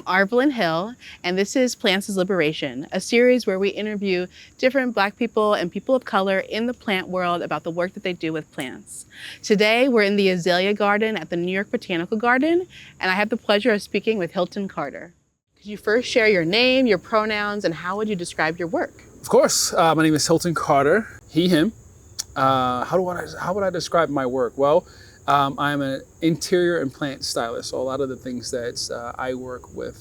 I'm Arvelyn Hill, and this is Plants is Liberation, a series where we interview different Black people and people of color in the plant world about the work that they do with plants. Today, we're in the Azalea Garden at the New York Botanical Garden, and I have the pleasure of speaking with Hilton Carter. Could you first share your name, your pronouns, and how would you describe your work? Of course. My name is Hilton Carter, he, him. How would I describe my work? Well, I'm an interior and plant stylist. So a lot of the things that I work with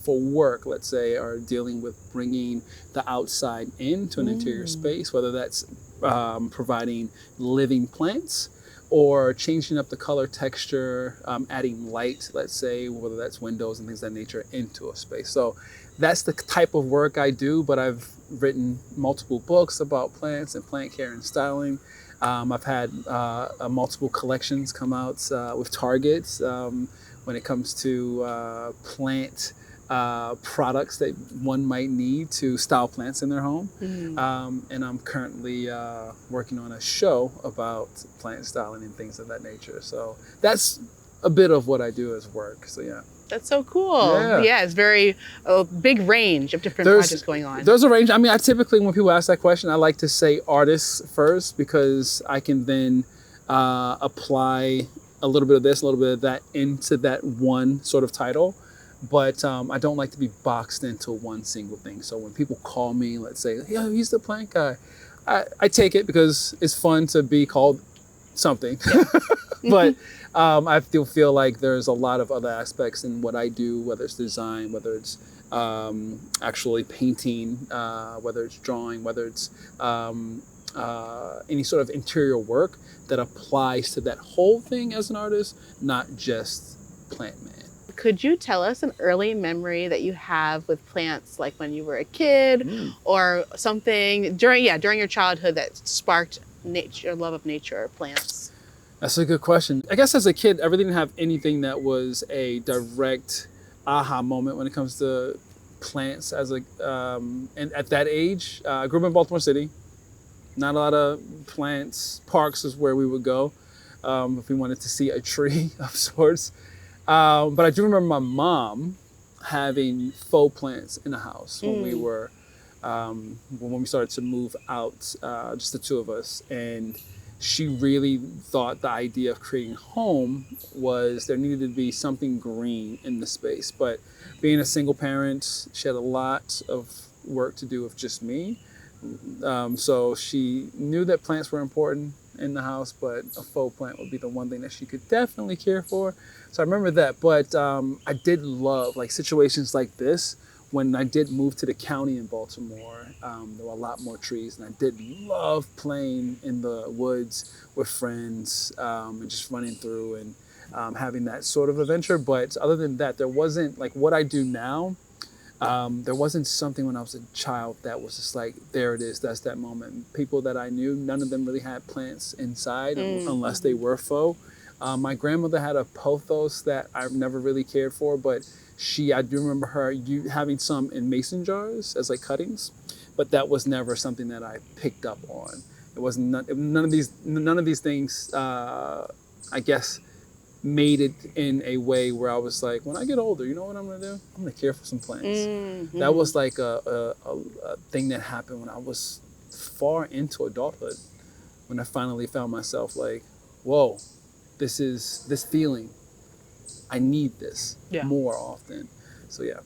for work, let's say, are dealing with bringing the outside into an interior space, whether that's providing living plants or changing up the color texture, adding light, let's say, whether that's windows and things of that nature into a space. So that's the type of work I do, but I've written multiple books about plants and plant care and styling. I've had multiple collections come out with Target when it comes to plant products that one might need to style plants in their home. And I'm currently working on a show about plant styling and things of that nature. So that's a bit of what I do as work. So yeah. That's so cool. Yeah, it's a big range of different projects going on. There's a range. I mean, I typically, when people ask that question, I like to say artists first, because I can then apply a little bit of this, a little bit of that into that one sort of title. But I don't like to be boxed into one single thing. So when people call me, let's say, yeah, he's the plant guy, I take it because it's fun to be called something. Yeah. But I still feel like there's a lot of other aspects in what I do, whether it's design, whether it's actually painting, whether it's drawing, whether it's any sort of interior work that applies to that whole thing as an artist, not just plant man. Could you tell us an early memory that you have with plants, like when you were a kid or something during your childhood that sparked your love of nature or plants? That's a good question. I guess as a kid, I really didn't have anything that was a direct aha moment when it comes to plants. And at that age, I grew up in Baltimore City. Not a lot of plants. Parks is where we would go if we wanted to see a tree of sorts. But I do remember my mom having faux plants in the house when we were when we started to move out, just the two of us. And she really thought the idea of creating home was there needed to be something green in the space. But being a single parent, she had a lot of work to do with just me. So she knew that plants were important in the house, but a faux plant would be the one thing that she could definitely care for. So I remember that. But I did love like situations like this. When I did move to the county in Baltimore, there were a lot more trees, and I did love playing in the woods with friends and just running through and having that sort of adventure. But other than that, there wasn't like what I do now. There wasn't something when I was a child that was just like, there it is, that's that moment. People that I knew, none of them really had plants inside unless they were faux. My grandmother had a pothos that I never really cared for, but I do remember her having some in mason jars as like cuttings, but that was never something that I picked up on. It was none of these things, I guess, made it in a way where I was like, when I get older, you know what I'm gonna do? I'm gonna care for some plants. That was like a thing that happened when I was far into adulthood, when I finally found myself like, whoa, this feeling, I need this more often. So yeah.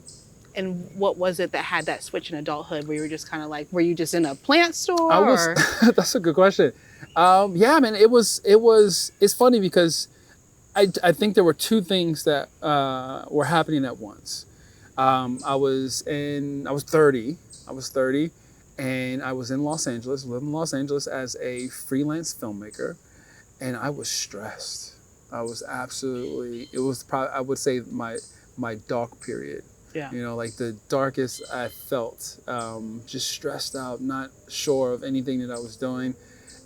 And what was it that had that switch in adulthood where you were just kind of like, were you just in a plant store? That's a good question. Yeah, man, it's funny because I think there were two things that were happening at once. I was 30, and I was in Los Angeles, living in Los Angeles as a freelance filmmaker, and I was stressed. I was probably, I would say my dark period. Yeah. You know, like the darkest I felt, just stressed out, not sure of anything that I was doing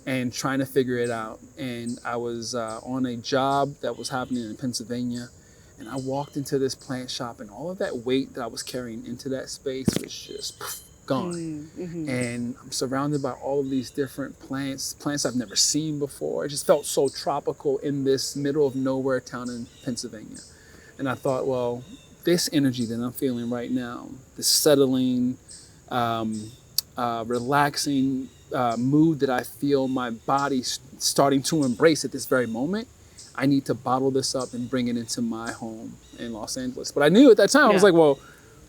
and trying to figure it out. And I was on a job that was happening in Pennsylvania, and I walked into this plant shop, and all of that weight that I was carrying into that space was just gone. And I'm surrounded by all of these different plants I've never seen before. It just felt so tropical in this middle of nowhere town in Pennsylvania. And I thought, well, this energy that I'm feeling right now, this settling, relaxing mood that I feel my body starting to embrace at this very moment, I need to bottle this up and bring it into my home in Los Angeles. But I knew at that time, I was Yeah. like, well,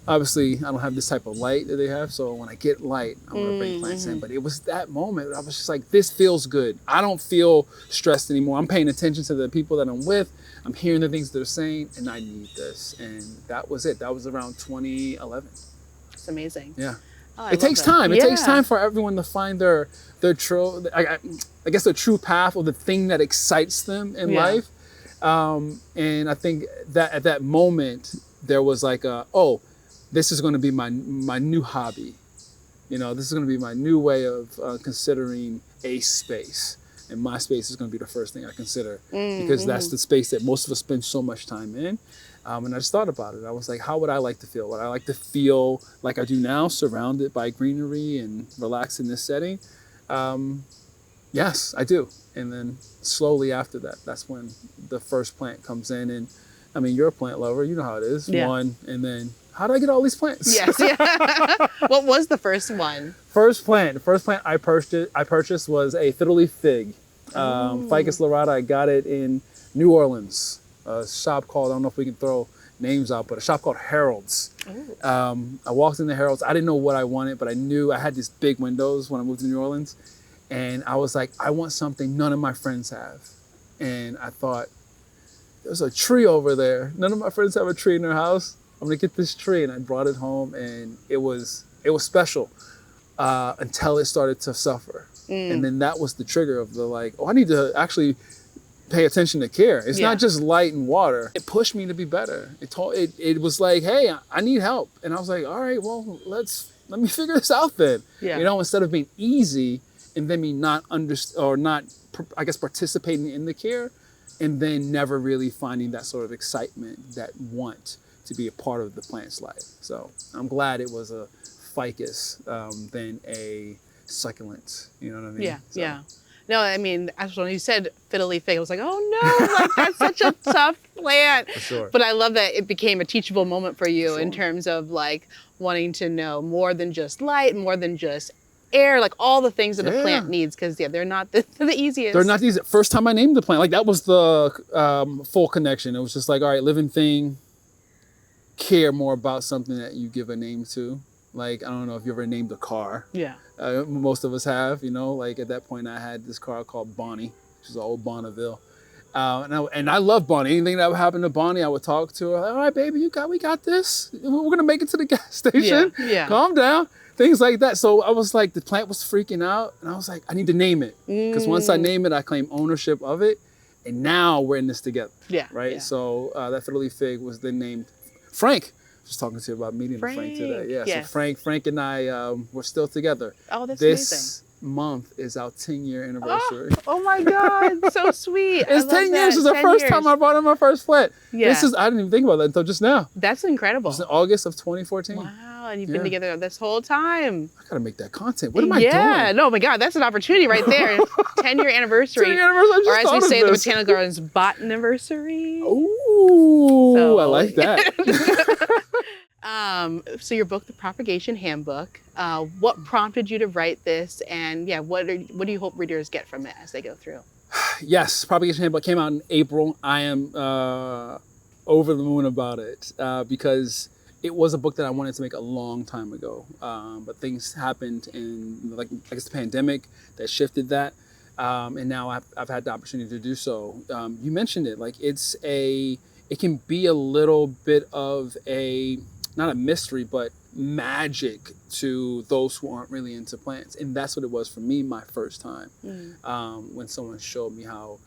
obviously I don't have this type of light that they have. So when I get light, I'm gonna bring plants in. But it was that moment, I was just like, this feels good. I don't feel stressed anymore. I'm paying attention to the people that I'm with. I'm hearing the things they're saying, and I need this. And that was it. That was around 2011. It's amazing. Yeah. Oh, I It love takes that. time. It takes Yeah. time for everyone to find their true, I guess, their true path or the thing that excites them in Yeah. life. And I think that at that moment there was like oh, this is going to be my new hobby. You know, this is going to be my new way of considering a space. And my space is going to be the first thing I consider because that's the space that most of us spend so much time in. And I just thought about it. I was like, how would I like to feel? Would I like to feel like I do now, surrounded by greenery and relaxed in this setting? Yes, I do. And then slowly after that, that's when the first plant comes in. And I mean, you're a plant lover. You know how it is. Yeah. One, and then how did I get all these plants? Yes. Yeah. What was the first one? The first plant I purchased was a fiddle leaf fig, Ficus lyrata. I got it in New Orleans, a shop called, I don't know if we can throw names out, but a shop called Harold's. I walked into Harold's. I didn't know what I wanted, but I knew I had these big windows when I moved to New Orleans. And I was like, I want something none of my friends have. And I thought, there's a tree over there. None of my friends have a tree in their house. I'm gonna get this tree. And I brought it home, and it was special until it started to suffer. And then that was the trigger of the like, oh, I need to actually pay attention to care. It's Yeah. not just light and water. It pushed me to be better. It was like, hey, I need help. And I was like, all right, well, let me figure this out then. Yeah. You know, instead of being easy and then me not I guess participating in the care, and then never really finding that sort of excitement, that want to be a part of the plant's life. So I'm glad it was a ficus than a succulent. You know what I mean? Yeah. So, Yeah. No, I mean, actually, when you said fiddle leaf fig, I was like, oh no, like that's such a tough plant. For sure. But I love that it became a teachable moment for you in Sure. terms of like wanting to know more than just light, more than just air, like all the things that a plant Yeah. needs, because they're not the easiest. They're not easy. First time I named the plant, like that was the full connection. It was just like, all right, living thing, care more about something that you give a name to. Like, I don't know if you ever named a car. Yeah. Most of us have, you know, like at that point I had this car called Bonnie, which is an old Bonneville. And I love Bonnie. Anything that would happen to Bonnie, I would talk to her. Like, all right, baby, we got this. We're going to make it to the gas station. Yeah. Calm down. Things like that. So I was like, the plant was freaking out. And I was like, I need to name it. Because once I name it, I claim ownership of it. And now we're in this together. Yeah. Right? Yeah. So that fiddle leaf fig was then named Frank. Just talking to you about meeting Frank today. Yeah. Yes. So Frank and I, we're still together. Oh, that's This month is our 10-year anniversary. amazing. Oh my God, so sweet. I It's love 10 that. years. It's the 10 first time years. I brought in my first plant. Yeah. I didn't even think about that until just now. That's incredible. It was in August of 2014. Wow, and you've Yeah. been together this whole time. I gotta make that content. What am I Yeah, doing? no, my God, that's an opportunity right there. 10-year anniversary. 10-year anniversary. I just Or as we thought of say, the this. Botanical Gardens botaniversary. Ooh, So- I like that. So your book, The Propagation Handbook, what prompted you to write this, and yeah, what do you hope readers get from it as they go through? Yes, Propagation Handbook came out in April. I am over the moon about it because it was a book that I wanted to make a long time ago. But things happened in, like, I guess, the pandemic that shifted that. And now I've had the opportunity to do so. You mentioned it, like it can be a little bit of not a mystery, but magic to those who aren't really into plants. And that's what it was for me my first time when someone showed me how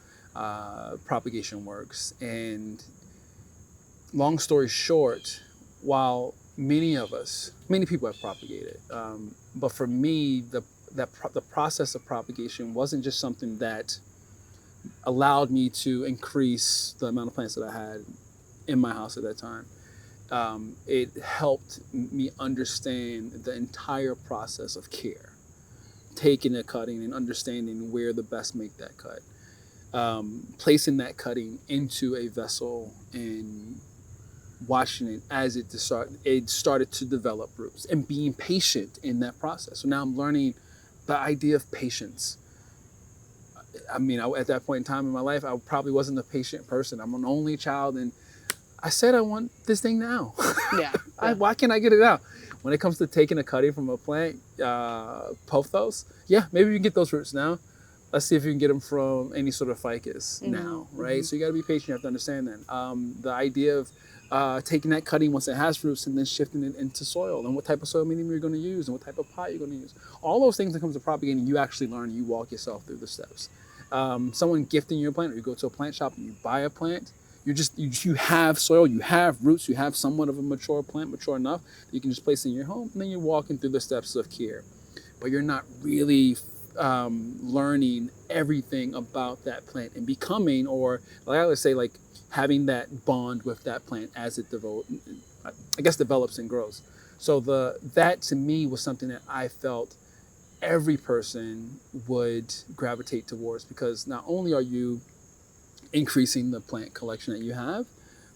propagation works. And long story short, while many people have propagated, but for me, the process of propagation wasn't just something that allowed me to increase the amount of plants that I had in my house at that time. It helped me understand the entire process of care, taking a cutting and understanding where to best make that cut, placing that cutting into a vessel and watching it as it started to develop roots and being patient in that process. So now I'm learning the idea of patience. I mean, at that point in time in my life, I probably wasn't a patient person. I'm an only child, and I said I want this thing now. Yeah. Why can't I get it now? When it comes to taking a cutting from a plant, pothos, yeah, maybe you can get those roots now. Let's see if you can get them from any sort of ficus now, right? So you got to be patient. You have to understand that. The idea of taking that cutting once it has roots and then shifting it into soil, and what type of soil medium you're going to use, and what type of pot you're going to use. All those things that comes to propagating, you actually learn. You walk yourself through the steps. Someone gifting you a plant, or you go to a plant shop and you buy a plant. You have soil, you have roots, you have somewhat of a mature plant, mature enough that you can just place in your home, and then you're walking through the steps of care. But you're not really learning everything about that plant and becoming, or like I would say, like having that bond with that plant as it develops and grows. So that to me was something that I felt every person would gravitate towards, because not only are you increasing the plant collection that you have,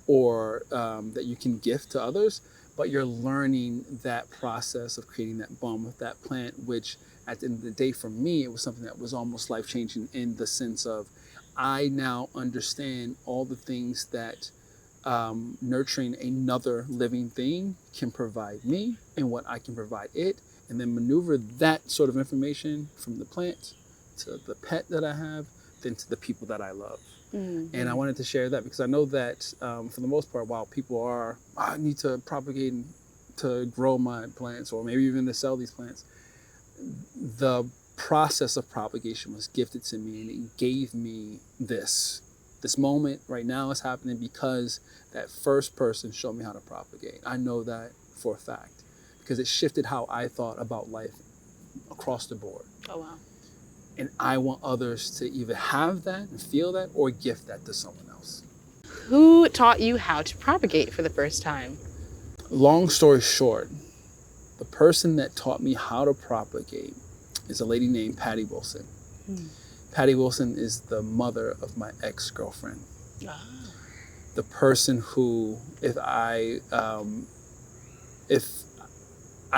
or that you can gift to others, but you're learning that process of creating that bond with that plant, which at the end of the day, for me, it was something that was almost life-changing, in the sense of I now understand all the things that nurturing another living thing can provide me, and what I can provide it, and then maneuver that sort of information from the plant to the pet that I have, then to the people that I love. And I wanted to share that because I know that for the most part, while people are, I need to propagate to grow my plants, or maybe even to sell these plants, the process of propagation was gifted to me, and it gave me this moment right now is happening because that first person showed me how to propagate. I know that for a fact, because it shifted how I thought about life across the board. Oh, wow. And I want others to either have that and feel that, or gift that to someone else. Who taught you how to propagate for the first time? Long story short, the person that taught me how to propagate is a lady named Patty Wilson. Patty Wilson is the mother of my ex-girlfriend. The person who, if I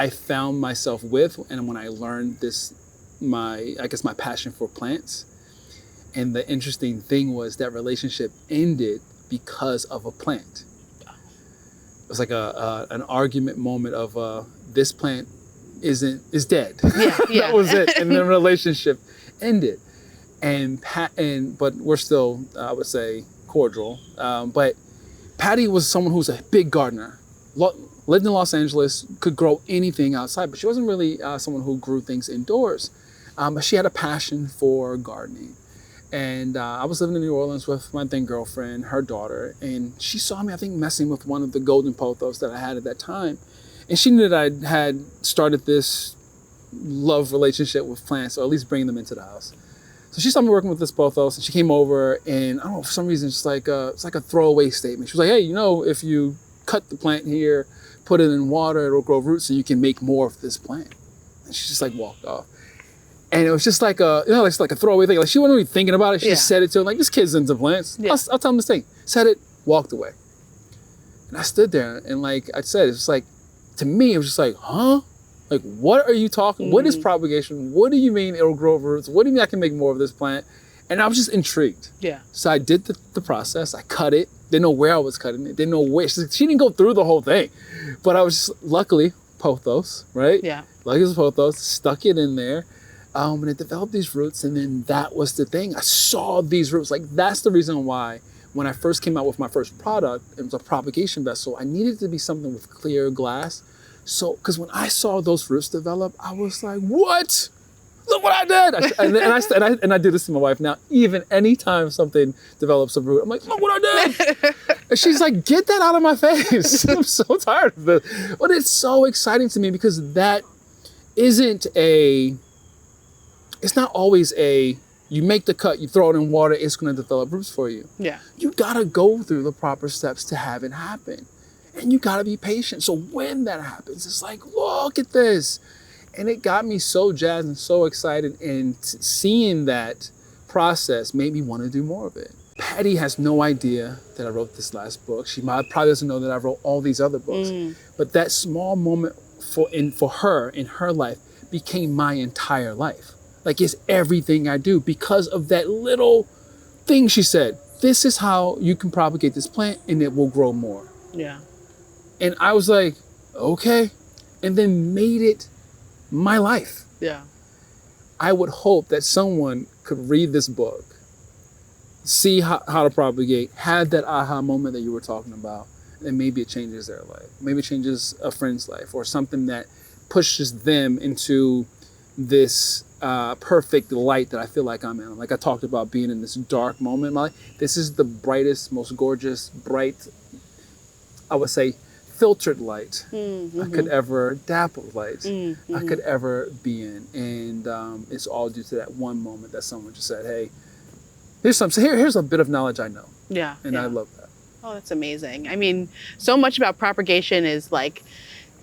found myself with, and when I learned my passion for plants. And the interesting thing was that relationship ended because of a plant. It was like an argument moment of this plant is dead. Yeah. That was it. And the relationship ended. But we're still, I would say, cordial. But Patty was someone who was a big gardener. Lived in Los Angeles, could grow anything outside, but she wasn't really someone who grew things indoors. But she had a passion for gardening. And I was living in New Orleans with my then girlfriend, her daughter, and she saw me, I think, messing with one of the golden pothos that I had at that time. And she knew that I had started this love relationship with plants, or at least bringing them into the house. So she saw me working with this pothos, and she came over, and I don't know, for some reason, it's like a throwaway statement. She was like, hey, if you cut the plant here, put it in water, it'll grow roots, and you can make more of this plant. And she just walked off. And it was just like it's like a throwaway thing. Like, she wasn't really thinking about it. She just said it to him, like, this kid's into plants. Yeah. I'll tell him this thing. Said it, walked away. And I stood there, and like I said, it's like, to me, it was just like, huh? Like, what are you talking? What is propagation? What do you mean it'll grow roots? What do you mean I can make more of this plant? And I was just intrigued. Yeah. So I did the process. I cut it. Didn't know where I was cutting it. Didn't know where. She didn't go through the whole thing. But I was just, luckily, pothos, right? Yeah. Luckily it was pothos. Stuck it in there. And it developed these roots, and then that was the thing. I saw these roots. Like, that's the reason why when I first came out with my first product, it was a propagation vessel. I needed to be something with clear glass. So, because when I saw those roots develop, I was like, what? Look what I did. And I do this to my wife now. Even anytime something develops a root, I'm like, look what I did. And she's like, get that out of my face. I'm so tired of it. But it's so exciting to me, because that isn't it's not always you make the cut, you throw it in water, it's going to develop roots for you. Yeah. You got to go through the proper steps to have it happen. And you got to be patient. So when that happens, it's like, look at this. And it got me so jazzed and so excited. And seeing that process made me want to do more of it. Patty has no idea that I wrote this last book. She probably doesn't know that I wrote all these other books. But that small moment for her in her life became my entire life. Like, it's everything I do because of that little thing she said. This is how you can propagate this plant and it will grow more. Yeah. And I was like, okay. And then made it my life. Yeah. I would hope that someone could read this book, see how to propagate, have that aha moment that you were talking about, and maybe it changes their life. Maybe it changes a friend's life or something that pushes them into this perfect light that I feel like I'm in. Like I talked about being in this dark moment in my life. This is the brightest, most gorgeous, bright, I would say, filtered light I could ever, dappled light I could ever be in. And it's all due to that one moment that someone just said, hey, here's a bit of knowledge I know. Yeah. And I love that. Oh, that's amazing. I mean, so much about propagation is like,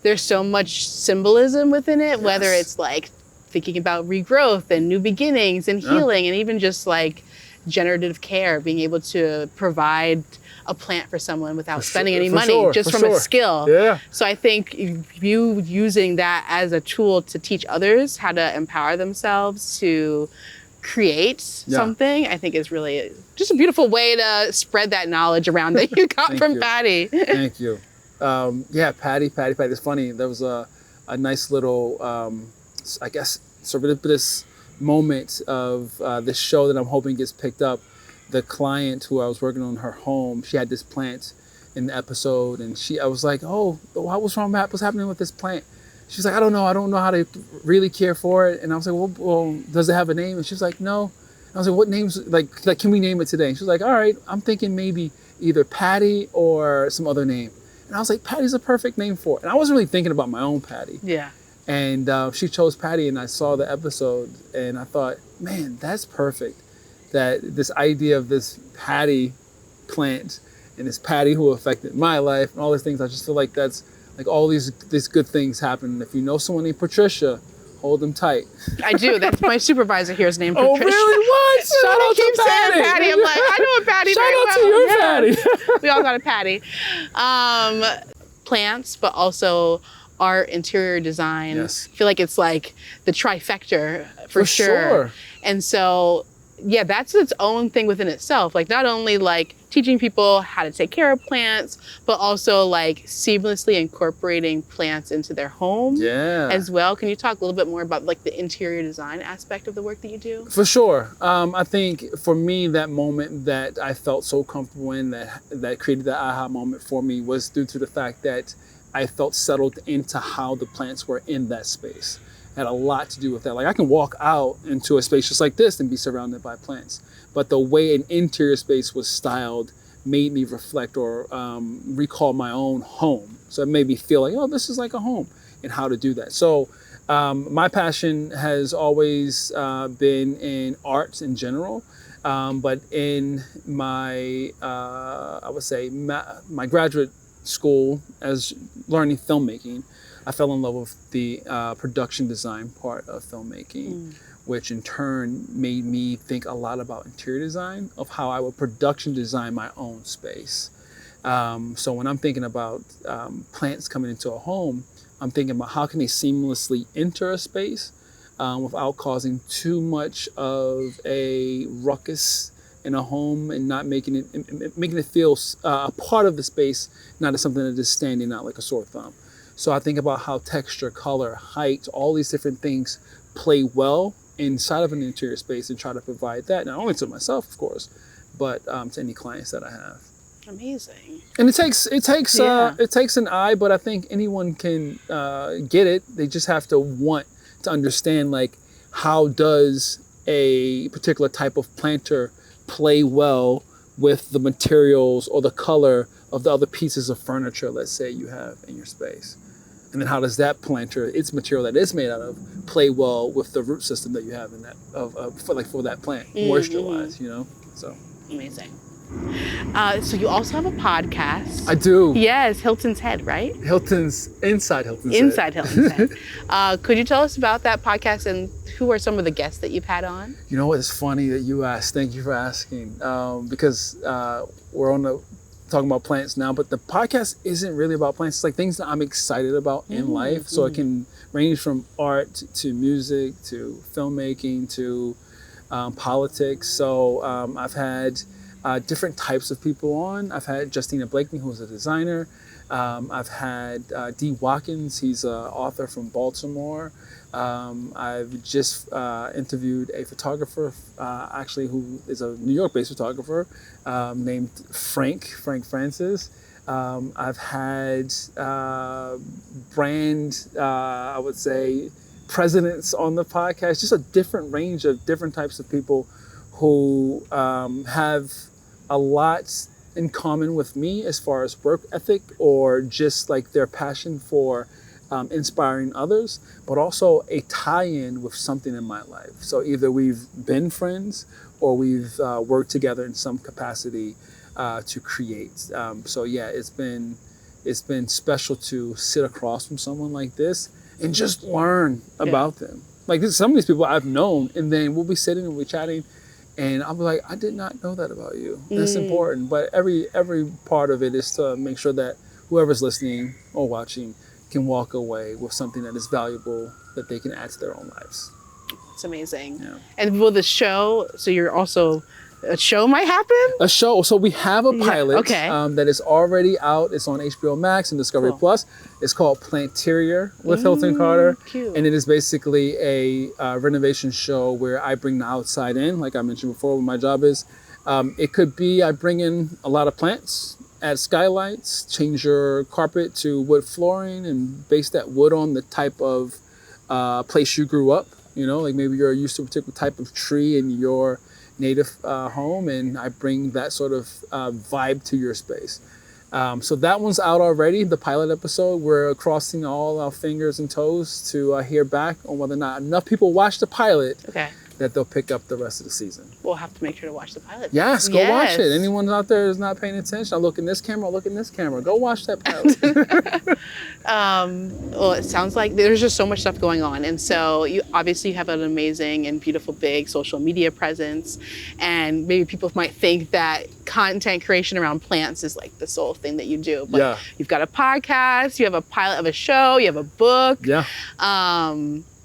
there's so much symbolism within it, whether it's like thinking about regrowth and new beginnings and healing, and even just like generative care, being able to provide a plant for someone without spending any money, just from a skill. Yeah. So I think you using that as a tool to teach others how to empower themselves to create something, I think is really just a beautiful way to spread that knowledge around that you got from Patty. Thank you. Patty. It's funny. There was a nice little, I guess, serendipitous moment of this show that I'm hoping gets picked up. The client who I was working on her home, she had this plant in the episode, and I was like, oh, what's wrong? What's happening with this plant? She's like, I don't know how to really care for it. And I was like, well, does it have a name? And she's like, no. And I was like, what names, like, can we name it today? And she was like, all right, I'm thinking maybe either Patty or some other name. And I was like, Patty's a perfect name for it. And I wasn't really thinking about my own Patty. Yeah. And she chose Patty, and I saw the episode, and I thought, man, that's perfect. That this idea of this Patty plant and this Patty who affected my life and all these things, I just feel like that's like all these good things happen. If you know someone named Patricia, hold them tight. I do. That's my supervisor here is named Patricia. Oh, really? What? Shout out to Patty. Patty. I'm like, I know a Patty Shout very out well. to your Patty. We all got a Patty. Plants, but also art, interior design. Yes. I feel like it's like the trifecta for sure. And so, yeah, that's its own thing within itself. Like not only like teaching people how to take care of plants, but also like seamlessly incorporating plants into their home as well. Can you talk a little bit more about like the interior design aspect of the work that you do? For sure. I think for me, that moment that I felt so comfortable in, that created that aha moment for me, was due to the fact that I felt settled into how the plants were in that space. It had a lot to do with that. Like I can walk out into a space just like this and be surrounded by plants. But the way an interior space was styled made me reflect or recall my own home. So it made me feel like, oh, this is like a home, and how to do that. So my passion has always been in arts in general. But in my, I would say, my graduate school as learning filmmaking, I fell in love with the production design part of filmmaking, which in turn made me think a lot about interior design, of how I would production design my own space. So when I'm thinking about plants coming into a home, I'm thinking about how can they seamlessly enter a space without causing too much of a ruckus in a home, and not making it feel a part of the space, not as something that is standing out like a sore thumb. So I think about how texture, color, height, all these different things play well inside of an interior space, and try to provide that not only to myself, of course, but to any clients that I have. Amazing. And it takes an eye, but I think anyone can get it. They just have to want to understand, like, how does a particular type of planter play well with the materials or the color of the other pieces of furniture, let's say, you have in your space. And then how does that planter, its material that it's made out of, play well with the root system that you have in that for that plant, moisture-wise, you know? So amazing. So you also have a podcast. I do. Yes, Hilton's Head, right? Hilton's Inside Hilton's Head. Inside Hilton's Head. Could you tell us about that podcast and who are some of the guests that you've had on? You know what? It's funny that you asked. Thank you for asking. Because we're on the talking about plants now, but the podcast isn't really about plants. It's like things that I'm excited about in life. So it can range from art to music to filmmaking to politics. So I've had different types of people on. I've had Justina Blakeney, who's a designer. I've had Dee Watkins. He's an author from Baltimore. I've just interviewed a photographer, actually, who is a New York-based photographer named Frank Francis. I've had brand, I would say, presidents on the podcast, just a different range of different types of people who have a lot in common with me as far as work ethic or just like their passion for inspiring others, but also a tie-in with something in my life. So either we've been friends or we've worked together in some capacity to create. So yeah, it's been special to sit across from someone like this and just learn about them. Like some of these people I've known, and then we'll be sitting and we'll be chatting, and I'll be like, I did not know that about you. That's important. But every part of it is to make sure that whoever's listening or watching can walk away with something that is valuable that they can add to their own lives. It's amazing. Yeah. And will the show, so you're also, a show might happen? A show. So we have a pilot that is already out. It's on HBO Max and Discovery Plus. It's called Planterior with Hilton Carter. Cute. And it is basically a renovation show where I bring the outside in, like I mentioned before, what my job is. It could be I bring in a lot of plants, add skylights, change your carpet to wood flooring, and base that wood on the type of place you grew up. You know, like maybe you're used to a particular type of tree in your native home, and I bring that sort of vibe to your space. So that one's out already, the pilot episode. We're crossing all our fingers and toes to hear back on whether or not enough people watch the pilot that they'll pick up the rest of the season. We'll have to make sure to watch the pilot. Yes, go watch it. Anyone out there who's not paying attention, I look in this camera, look in this camera. Go watch that pilot. Well, it sounds like there's just so much stuff going on. And so you obviously have an amazing and beautiful big social media presence. And maybe people might think that content creation around plants is like the sole thing that you do. But you've got a podcast, you have a pilot of a show, you have a book. Yeah.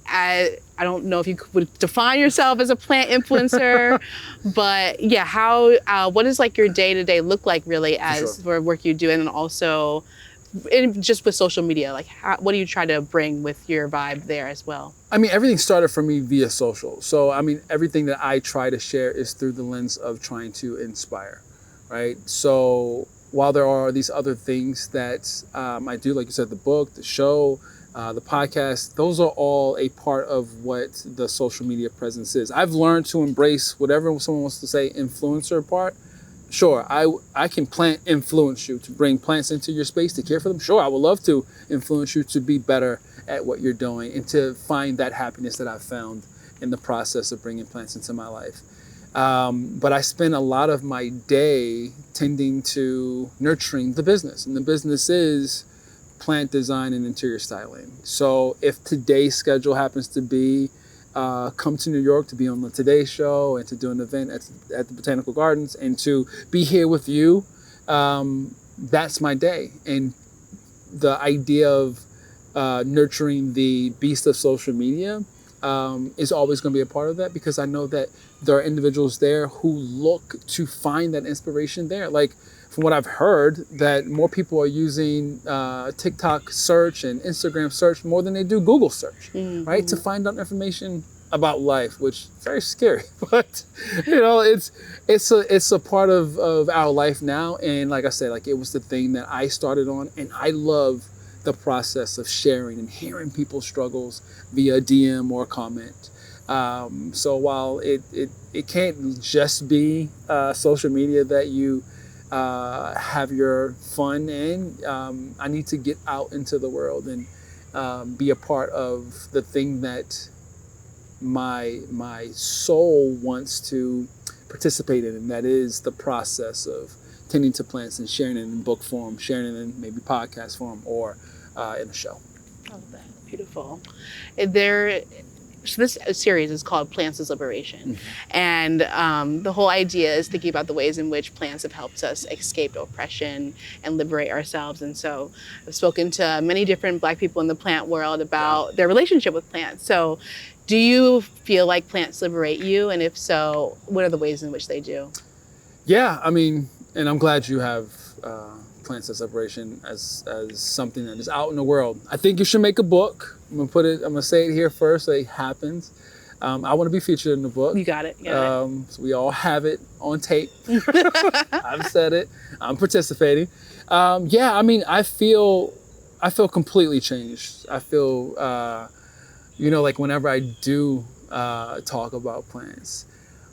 I don't know if you would define yourself as a plant influencer, but yeah, what does like your day-to-day look like really as for work you do, and then also just with social media, like what do you try to bring with your vibe there as well? I mean, everything started for me via social. So, I mean, everything that I try to share is through the lens of trying to inspire, right? So while there are these other things that I do, like you said, the book, the show, the podcast, those are all a part of what the social media presence is. I've learned to embrace whatever someone wants to say influencer part. Sure, I can plant influence you to bring plants into your space, to care for them. Sure, I would love to influence you to be better at what you're doing and to find that happiness that I've found in the process of bringing plants into my life. But I spend a lot of my day tending to nurturing the business, and the business is plant design and interior styling. So if today's schedule happens to be come to New York to be on the Today Show and to do an event at the Botanical Gardens and to be here with you, that's my day. And the idea of nurturing the beast of social media is always going to be a part of that, because I know that there are individuals there who look to find that inspiration there. Like, from what I've heard, that more people are using TikTok search and Instagram search more than they do Google search, right? To find out information about life, which is very scary, but you know, it's a part of our life now. And like I said, like, it was the thing that I started on, and I love the process of sharing and hearing people's struggles via DM or comment. So while it can't just be social media that you have your fun in, I need to get out into the world and be a part of the thing that my soul wants to participate in, and that is the process of tending to plants and sharing it in book form, sharing it in maybe podcast form, or in a show. Oh, that's beautiful. There, so this series is called Plants as Liberation. And the whole idea is thinking about the ways in which plants have helped us escape oppression and liberate ourselves. And so I've spoken to many different Black people in the plant world about their relationship with plants. So do you feel like plants liberate you? And if so, what are the ways in which they do? Yeah, I mean, and I'm glad you have plants as liberation as something that is out in the world. I think you should make a book. I'm gonna say it here first, so it happens. I want to be featured in the book. You got it. So we all have it on tape. I've said it. I'm participating. Yeah, I mean, I feel completely changed. I feel, like whenever I do talk about plants,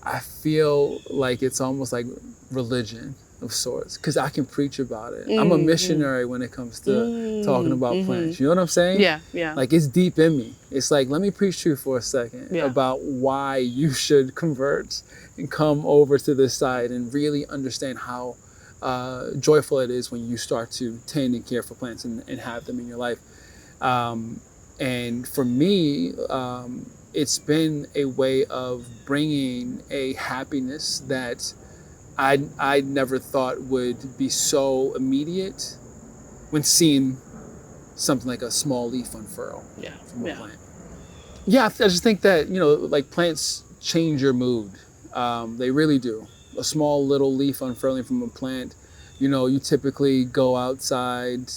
I feel like it's almost like religion of sorts, because I can preach about it. I'm a missionary when it comes to talking about plants. You know what I'm saying? Yeah. Like, it's deep in me. It's like, let me preach to you for a second about why you should convert and come over to this side and really understand how joyful it is when you start to tend and care for plants and have them in your life. And for me, it's been a way of bringing a happiness that I never thought would be so immediate when seeing something like a small leaf unfurl from a plant. Yeah, I just think that, like, plants change your mood. They really do. A small little leaf unfurling from a plant, you typically go outside,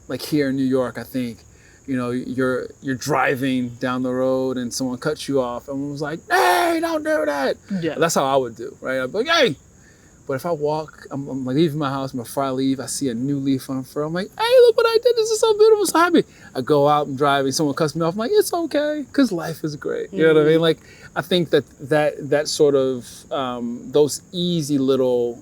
like here in New York, I think, you're driving down the road and someone cuts you off and was like, hey, don't do that. Yeah. That's how I would do, right? I'd be like, hey. But if I walk, I'm like leaving my house, before I leave, I see a new leaf unfurl. I'm like, hey, look what I did. This is so beautiful, so happy. I go out and drive and someone cuts me off. I'm like, it's okay, because life is great. You know what I mean? Like, I think that sort of, those easy little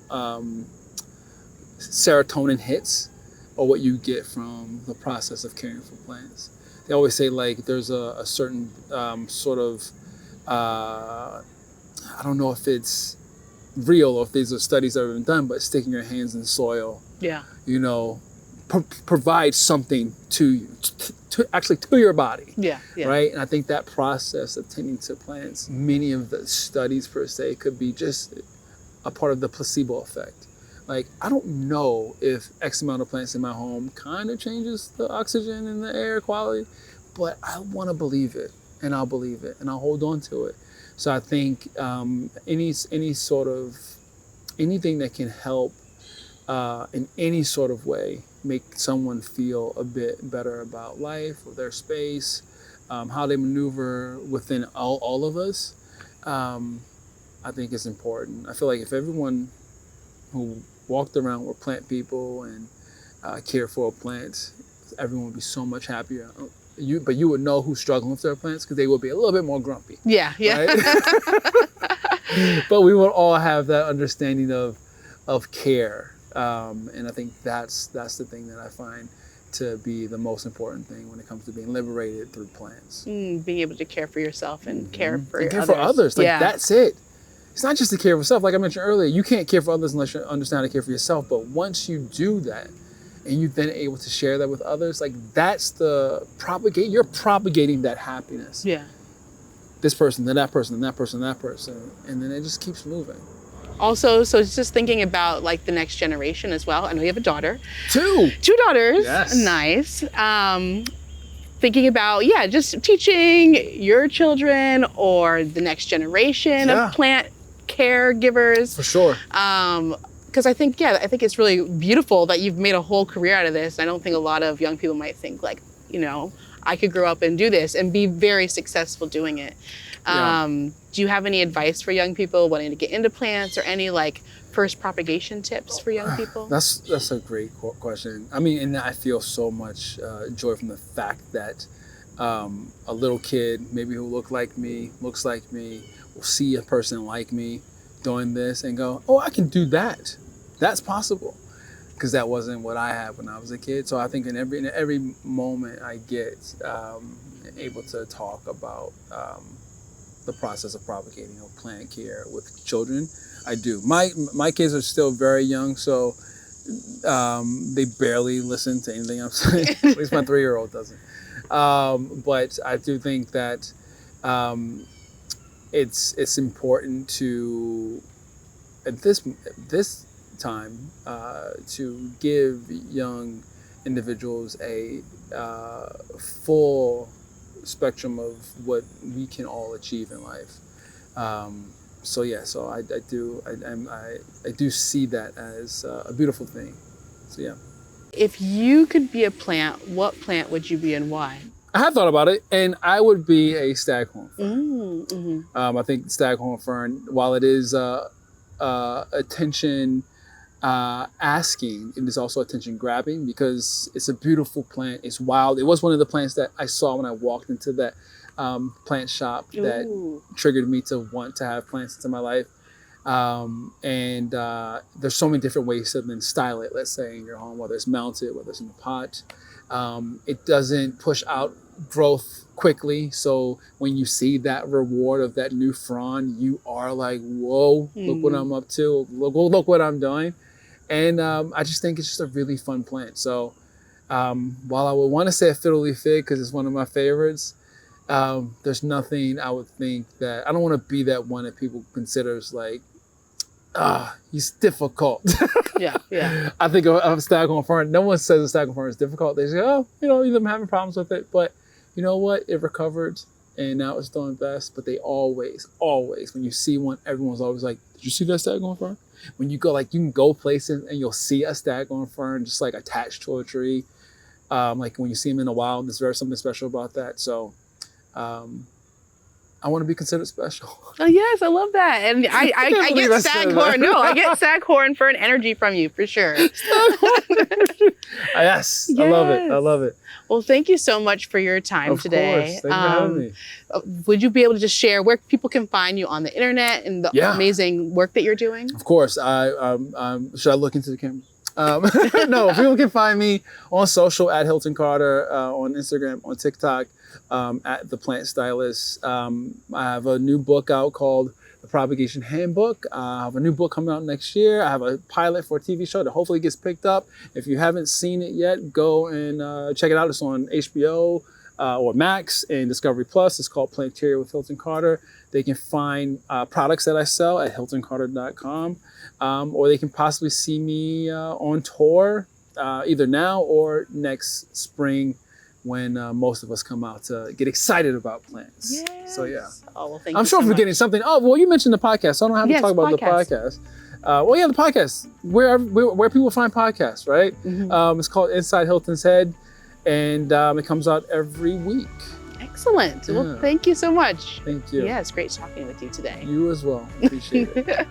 serotonin hits or what you get from the process of caring for plants. They always say, like, there's a certain sort of, I don't know if it's real or if these are studies that have been done, but sticking your hands in soil, provides something to you, to your body. Yeah. Right? And I think that process of tending to plants, many of the studies per se could be just a part of the placebo effect. Like, I don't know if X amount of plants in my home kind of changes the oxygen and the air quality, but I want to believe it, and I'll believe it, and I'll hold on to it. So I think any sort of, anything that can help in any sort of way make someone feel a bit better about life or their space, how they maneuver within all of us, I think is important. I feel like if everyone who walked around were plant people and cared for a plant, everyone would be so much happier. But you would know who's struggling with their plants because they would be a little bit more grumpy. Yeah. Right? But we would all have that understanding of care, and I think that's the thing that I find to be the most important thing when it comes to being liberated through plants. Being able to care for yourself and care for others. Like, that's it. It's not just to care for yourself. Like I mentioned earlier, you can't care for others unless you understand how to care for yourself. But once you do that, and you're then able to share that with others, like, that's you're propagating that happiness. Yeah. This person, then that person, and that person, and that person. And then it just keeps moving. Also, so it's just thinking about, like, the next generation as well. I know you have a daughter. Two daughters. Yes. Nice. Thinking about, just teaching your children or the next generation of plant caregivers. For sure. Because I think it's really beautiful that you've made a whole career out of this. I don't think a lot of young people might think, like, I could grow up and do this and be very successful doing it. Do you have any advice for young people wanting to get into plants, or any, like, first propagation tips for young people? That's a great question. I mean, and I feel so much joy from the fact that a little kid, maybe who looks like me, will see a person like me doing this and go, oh, I can do that. That's possible. Because that wasn't what I had when I was a kid. So I think in every moment I get able to talk about the process of propagating plant care with children. I do. My kids are still very young, so they barely listen to anything I'm saying. At least my 3-year-old doesn't. But I do think that it's important to at this time to give young individuals a full spectrum of what we can all achieve in life. So I do see that as a beautiful thing. So yeah. If you could be a plant, what plant would you be and why? I have thought about it, and I would be a staghorn fern. Mm-hmm. I think staghorn fern, while it is attention asking, it is also attention grabbing because it's a beautiful plant. It's wild. It was one of the plants that I saw when I walked into that plant shop that triggered me to want to have plants into my life. And there's so many different ways to then style it, let's say in your home, whether it's mounted, whether it's in a pot. It doesn't push out growth quickly. So when you see that reward of that new frond, you are like, whoa, look what I'm up to. Look what I'm doing. And I just think it's just a really fun plant. So while I would want to say a fiddle leaf fig because it's one of my favorites, there's nothing I would think that I don't want to be that one that people consider as like, he's difficult. Yeah. I think of staghorn fern. No one says a staghorn fern is difficult. They say, I'm having problems with it. But you know what? It recovered and now it's doing best. But they always, when you see one, everyone's always like, did you see that staghorn fern? When you go, you can go places and you'll see a staghorn fern just like attached to a tree. Like when you see them in the wild, there's something special about that. So, I want to be considered special. Oh yes, I love that, and I get staghorn. No, I get staghorn fern energy from you for sure. Yes, I love it. Well, thank you so much for your time today. Of course, thank you for having me. Would you be able to just share where people can find you on the internet and the amazing work that you're doing? Of course. Should I look into the camera? No, people can find me on social at Hilton Carter, on Instagram, on TikTok, at The Plant Stylist. I have a new book out called The Propagation Handbook. I have a new book coming out next year. I have a pilot for a TV show that hopefully gets picked up. If you haven't seen it yet, go and check it out. It's on HBO or Max and Discovery Plus. It's called Plantaria with Hilton Carter. They can find products that I sell at hiltoncarter.com. Or they can possibly see me on tour either now or next spring when most of us come out to get excited about plants. Yes. So yeah. Oh, well, thank I'm you sure so I'm forgetting much. something. Oh, well, you mentioned the podcast, so I don't have to talk about the podcast. The podcast. Where people find podcasts, right? Mm-hmm. It's called Inside Hilton's Head, and it comes out every week. Excellent. Yeah. Well, thank you so much. Thank you. Yeah, it's great talking with you today. You as well. Appreciate it.